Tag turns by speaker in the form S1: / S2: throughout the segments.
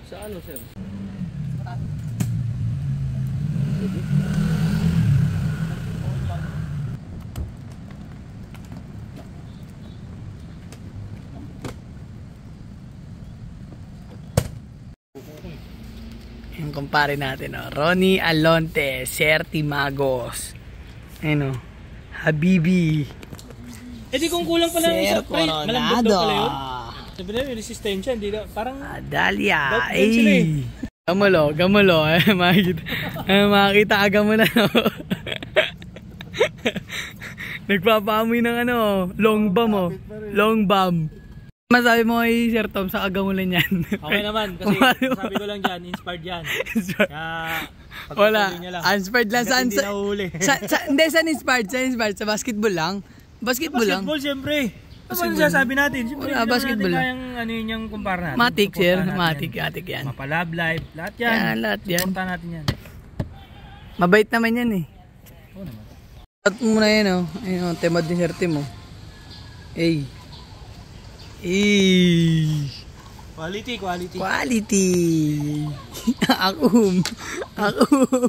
S1: Sa ano, sir?
S2: Yung kumpare natin, oh. Ronnie Alonte, Serti Magos. Ayun, oh. Habibi.
S1: Eh di kung kulang pala
S2: Sir
S1: sa pre, malambot daw pala yun. Sabi na yung resistensya, hindi na, parang...
S2: Dalia, ay. Gamulo, gamulo. Makikita aga mo na, no? Nagpapaamoy ng ano, long bomb, oh. Long bomb. Masabi mo kay Sir Tom sa agamulan yan.
S1: Okay naman, kasi sabi ko lang dyan, inspired yan. Kaya,
S2: wala, inspired lang. Saan?
S1: Hindi nahuli.
S2: Hindi, saan inspired? Saan inspired? Sa basketball lang? Basketball lang?
S1: Basketball, siyempre. Ano ba sasabi natin? Siyempre,
S2: wala, basketball lang.
S1: Kayang ano yun yung kumpara natin.
S2: Matik, sir. Matik yan.
S1: Mapalab life, lahat yan.
S2: Yan, lahat yan.
S1: Suporta natin yan.
S2: Mabait naman yan eh.
S1: Oo naman.
S2: At muna yan, oh. Ayun, oh, temad ni Sir Tim, oh. Ay.
S1: Quality, quality.
S2: Quality. Akum. Akum.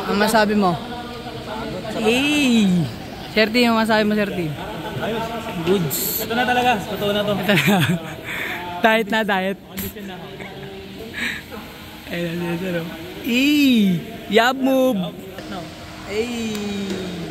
S2: Ang masabi mo? Hey! Sir Tim, ang masabi mo, Sir Tim?
S1: Ayos.
S2: Goods.
S1: Ito na talaga. Totoo na to.
S2: Diet na, diet.
S1: Condition na ako.
S2: Ayun, sir. Yab move! Hey!